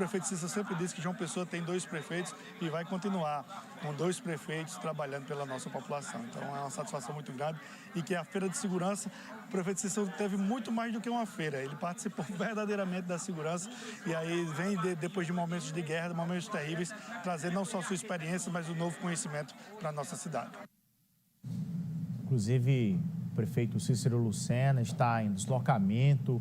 O prefeito Cícero sempre disse que João Pessoa tem 2 prefeitos e vai continuar com 2 prefeitos trabalhando pela nossa população. Então é uma satisfação muito grande e que a Feira de Segurança, o prefeito Cícero teve muito mais do que uma feira. Ele participou verdadeiramente da segurança e aí vem depois de momentos de guerra, de momentos terríveis, trazer não só a sua experiência, mas um novo conhecimento para a nossa cidade. Inclusive, o prefeito Cícero Lucena está em deslocamento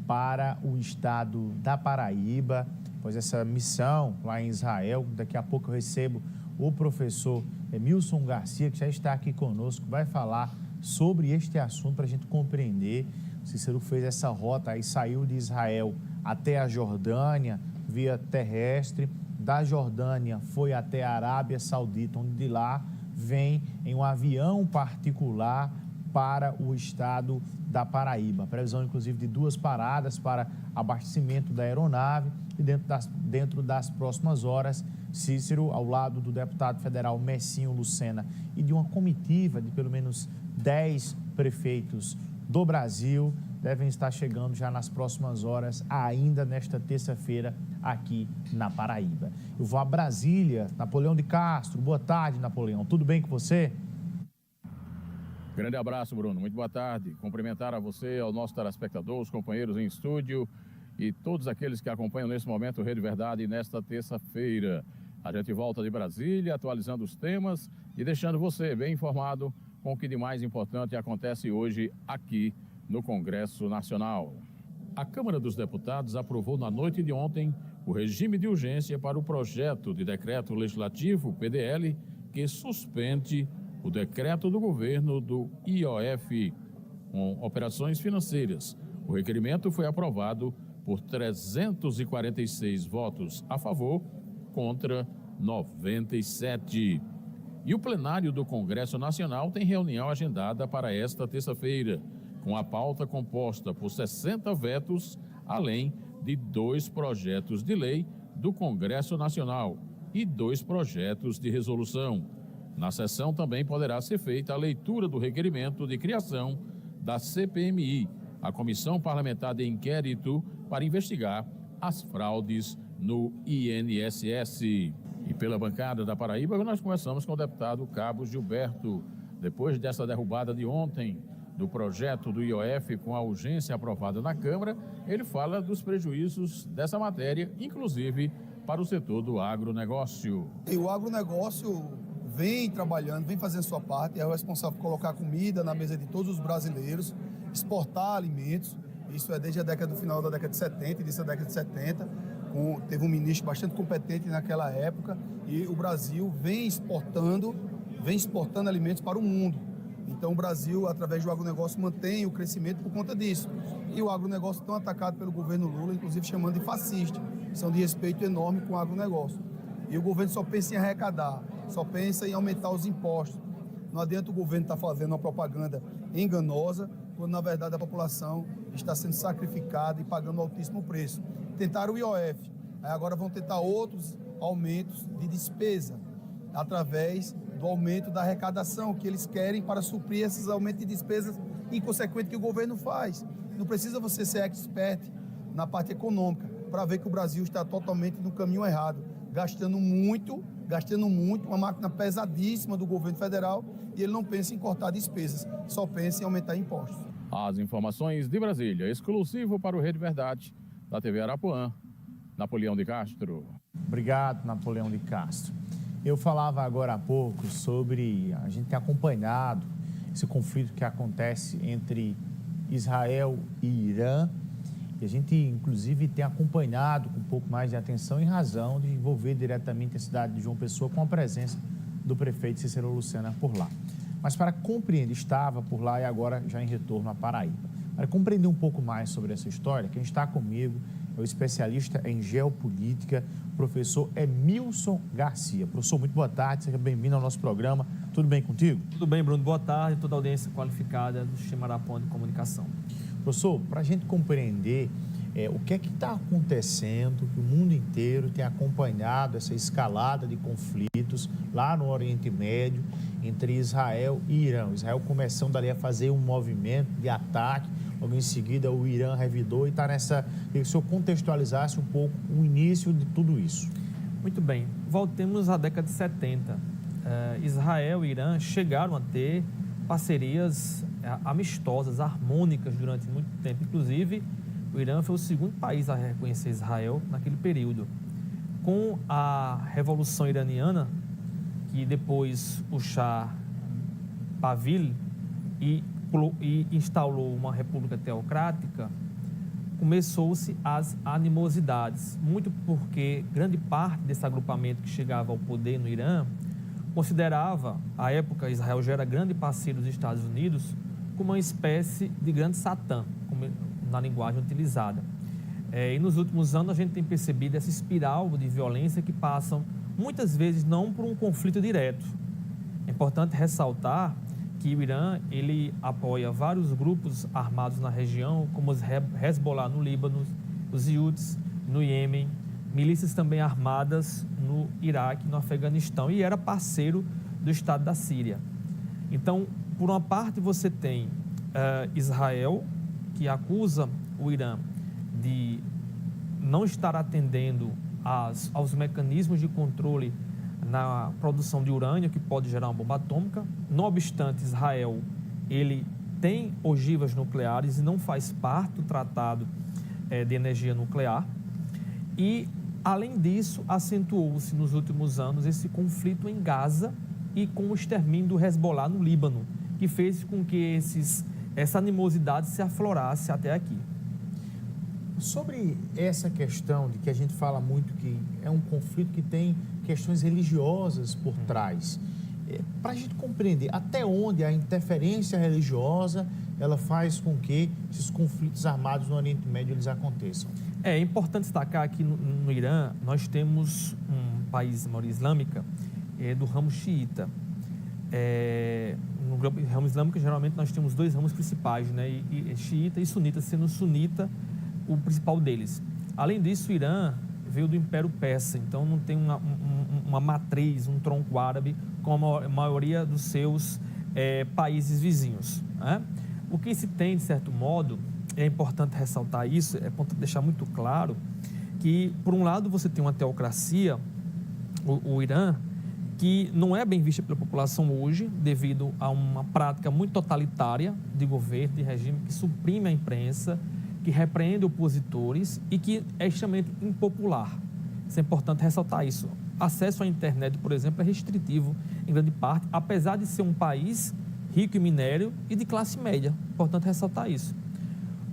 para o estado da Paraíba, pois essa missão lá em Israel. Daqui a pouco eu recebo o professor Emilson Garcia, que já está aqui conosco, vai falar sobre este assunto para a gente compreender. O Cícero fez essa rota aí, saiu de Israel até a Jordânia, via terrestre, da Jordânia foi até a Arábia Saudita, onde de lá vem em um avião particular para o estado da Paraíba. Previsão, inclusive, de 2 paradas para abastecimento da aeronave e dentro das próximas horas, Cícero, ao lado do deputado federal Messinho Lucena e de uma comitiva de pelo menos 10 prefeitos do Brasil, devem estar chegando já nas próximas horas, ainda nesta terça-feira, aqui na Paraíba. Eu vou a Brasília, Napoleão de Castro. Boa tarde, Napoleão. Tudo bem com você? Grande abraço, Bruno. Muito boa tarde. Cumprimentar a você, ao nosso telespectador, os companheiros em estúdio e todos aqueles que acompanham nesse momento o Rede Verdade nesta terça-feira. A gente volta de Brasília, atualizando os temas e deixando você bem informado com o que de mais importante acontece hoje aqui no Congresso Nacional. A Câmara dos Deputados aprovou na noite de ontem o regime de urgência para o projeto de decreto legislativo, PDL, que suspende o decreto do governo do IOF, com operações financeiras. O requerimento foi aprovado por 346 votos a favor, contra 97. E o plenário do Congresso Nacional tem reunião agendada para esta terça-feira, com a pauta composta por 60 vetos, além de 2 projetos de lei do Congresso Nacional e 2 projetos de resolução. Na sessão também poderá ser feita a leitura do requerimento de criação da CPMI, a Comissão Parlamentar de Inquérito para investigar as fraudes no INSS. E pela bancada da Paraíba, nós conversamos com o deputado Cabo Gilberto. Depois dessa derrubada de ontem do projeto do IOF com a urgência aprovada na Câmara, ele fala dos prejuízos dessa matéria, inclusive para o setor do agronegócio. E o agronegócio vem trabalhando, vem fazendo sua parte, é o responsável por colocar comida na mesa de todos os brasileiros, exportar alimentos. Isso é desde do final da década de 70, início da década de 70. Teve um ministro bastante competente naquela época e o Brasil vem exportando alimentos para o mundo. Então o Brasil, através do agronegócio, mantém o crescimento por conta disso. E o agronegócio tão atacado pelo governo Lula, inclusive chamando de fascista. São de respeito enorme com o agronegócio. E o governo só pensa em arrecadar, só pensa em aumentar os impostos. Não adianta o governo estar fazendo uma propaganda enganosa, quando na verdade a população está sendo sacrificada e pagando altíssimo preço. Tentaram o IOF, aí agora vão tentar outros aumentos de despesa, através do aumento da arrecadação que eles querem para suprir esses aumentos de despesas inconsequentes que o governo faz. Não precisa você ser expert na parte econômica para ver que o Brasil está totalmente no caminho errado, gastando muito, uma máquina pesadíssima do governo federal, e ele não pensa em cortar despesas, só pensa em aumentar impostos. As informações de Brasília, exclusivo para o Rede Verdade, da TV Arapuã, Napoleão de Castro. Obrigado, Napoleão de Castro. Eu falava agora há pouco sobre a gente ter acompanhado esse conflito que acontece entre Israel e Irã. E a gente, inclusive, tem acompanhado com um pouco mais de atenção em razão de envolver diretamente a cidade de João Pessoa com a presença do prefeito Cícero Lucena por lá. Mas para compreender, estava por lá e agora já em retorno à Paraíba. Para compreender um pouco mais sobre essa história, quem está comigo é o especialista em geopolítica, professor Emilson Garcia. Professor, muito boa tarde, seja bem-vindo ao nosso programa. Tudo bem contigo? Tudo bem, Bruno. Boa tarde, toda a audiência qualificada do Sistema Arapuã de Comunicação. Professor, para a gente compreender o que é que está acontecendo, que o mundo inteiro tem acompanhado essa escalada de conflitos lá no Oriente Médio entre Israel e Irã. Israel começando ali a fazer um movimento de ataque logo em seguida o Irã revidou e está nessa... Queria que o senhor contextualizasse um pouco o início de tudo isso. Muito bem. Voltemos à década de 70. Israel e Irã chegaram a ter parcerias amistosas, harmônicas durante muito tempo. Inclusive, o Irã foi o segundo país a reconhecer Israel naquele período. Com a Revolução Iraniana, que depois o Shah Pahlavi e instalou uma república teocrática, começou-se as animosidades, muito porque grande parte desse agrupamento que chegava ao poder no Irã considerava, à época Israel já era grande parceiro dos Estados Unidos, como uma espécie de grande Satã, na linguagem utilizada. E nos últimos anos a gente tem percebido essa espiral de violência que passam muitas vezes não por um conflito direto. É importante ressaltar que o Irã ele apoia vários grupos armados na região, como os Hezbollah no Líbano, os Houthis no Iêmen, milícias também armadas no Iraque, no Afeganistão, e era parceiro do Estado da Síria. Então, por uma parte, você tem Israel, que acusa o Irã de não estar atendendo aos mecanismos de controle na produção de urânio, que pode gerar uma bomba atômica. Não obstante, Israel ele tem ogivas nucleares e não faz parte do Tratado de Energia Nuclear. E, além disso, acentuou-se nos últimos anos esse conflito em Gaza e com o extermínio do Hezbollah no Líbano, que fez com que essa animosidade se aflorasse até aqui. Sobre essa questão de que a gente fala muito que é um conflito que tem questões religiosas por trás, para a gente compreender até onde a interferência religiosa ela faz com que esses conflitos armados no Oriente Médio eles aconteçam. É importante destacar que no Irã nós temos um país de maioria islâmica do ramo xiita. No ramo islâmico, geralmente, nós temos dois ramos principais, né? Xiita e sunita, sendo sunita o principal deles. Além disso, o Irã veio do Império Persa, então não tem uma matriz, um tronco árabe, como a maioria dos seus países vizinhos, né? O que se tem, de certo modo, é importante ressaltar isso, é importante deixar muito claro que, por um lado, você tem uma teocracia, o Irã, que não é bem vista pela população hoje, devido a uma prática muito totalitária de governo, de regime, que suprime a imprensa, que repreende opositores e que é extremamente impopular. Isso é importante ressaltar isso. Acesso à internet, por exemplo, é restritivo em grande parte, apesar de ser um país rico em minério e de classe média. Importante ressaltar isso.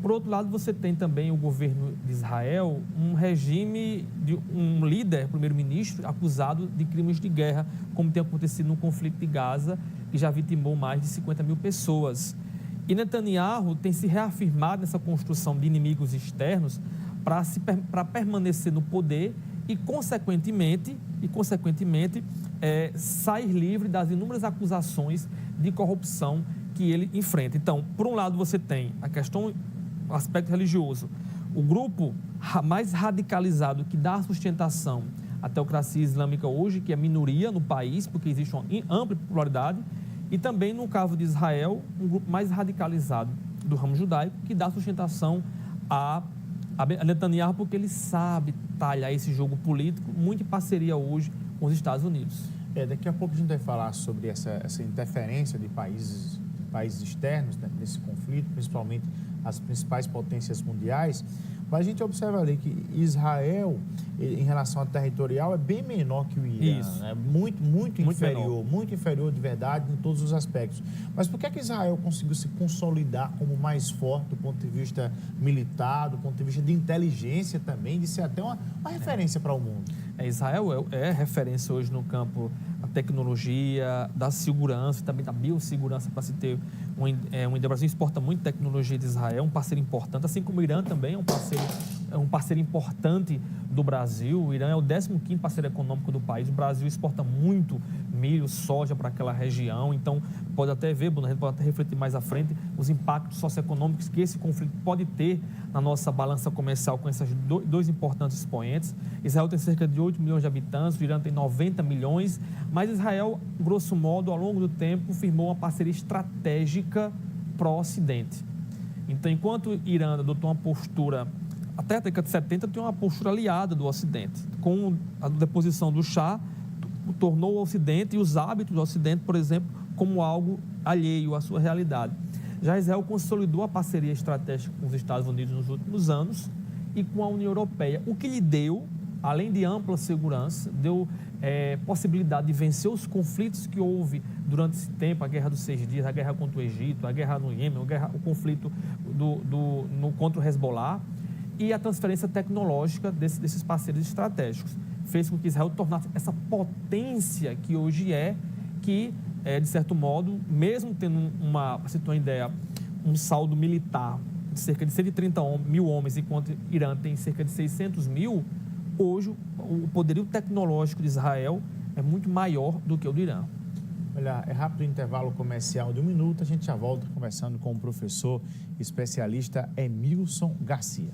Por outro lado, você tem também o governo de Israel, um regime de um líder, primeiro-ministro, acusado de crimes de guerra, como tem acontecido no conflito de Gaza, que já vitimou mais de 50 mil pessoas. E Netanyahu tem se reafirmado nessa construção de inimigos externos para permanecer no poder e, consequentemente, sair livre das inúmeras acusações de corrupção que ele enfrenta. Então, por um lado, você tem o aspecto religioso, o grupo mais radicalizado que dá sustentação à teocracia islâmica hoje, que é minoria no país, porque existe uma ampla popularidade, e também, no caso de Israel, um grupo mais radicalizado do ramo judaico, que dá sustentação a Netanyahu, porque ele sabe talhar esse jogo político muito em parceria hoje com os Estados Unidos. Daqui a pouco a gente vai falar sobre essa interferência de países externos, né, nesse conflito, principalmente as principais potências mundiais, mas a gente observa ali que Israel, em relação ao territorial, é bem menor que o Irã. Isso. Né? Muito inferior, menor. muito inferior de verdade em todos os aspectos. Mas por que Israel conseguiu se consolidar como mais forte do ponto de vista militar, do ponto de vista de inteligência também, de ser até uma referência para o mundo? Israel é referência hoje no campo da tecnologia, da segurança, também da biossegurança, para se ter o Brasil exporta muito tecnologia de Israel, um parceiro importante, assim como o Irã também é um parceiro importante do Brasil. O Irã é o 15º parceiro econômico do país. O Brasil exporta muito milho, soja para aquela região. Então, pode até ver, Bruno, a gente pode até refletir mais à frente os impactos socioeconômicos que esse conflito pode ter na nossa balança comercial com esses dois importantes expoentes. Israel tem cerca de 8 milhões de habitantes, o Irã tem 90 milhões, mas Israel, grosso modo, ao longo do tempo, firmou uma parceria estratégica pró-Ocidente. Então, enquanto o Irã adotou uma postura, até a década de 70, tem uma postura aliada do Ocidente. Com a deposição do Shah, tornou o Ocidente e os hábitos do Ocidente, por exemplo, como algo alheio à sua realidade. Já Israel consolidou a parceria estratégica com os Estados Unidos nos últimos anos e com a União Europeia, o que lhe deu, além de ampla segurança, deu possibilidade de vencer os conflitos que houve durante esse tempo, a Guerra dos 6 Dias, a guerra contra o Egito, a guerra no Iêmen, o conflito contra o Hezbollah e a transferência tecnológica desses parceiros estratégicos. Fez com que Israel tornasse essa potência que hoje que, de certo modo, mesmo tendo para você ter uma ideia, um saldo militar de cerca de 130 mil homens, enquanto o Irã tem cerca de 600 mil, hoje o poderio tecnológico de Israel é muito maior do que o do Irã. Olha, é rápido o intervalo comercial de 1 minuto, a gente já volta conversando com o professor especialista Emilson Garcia.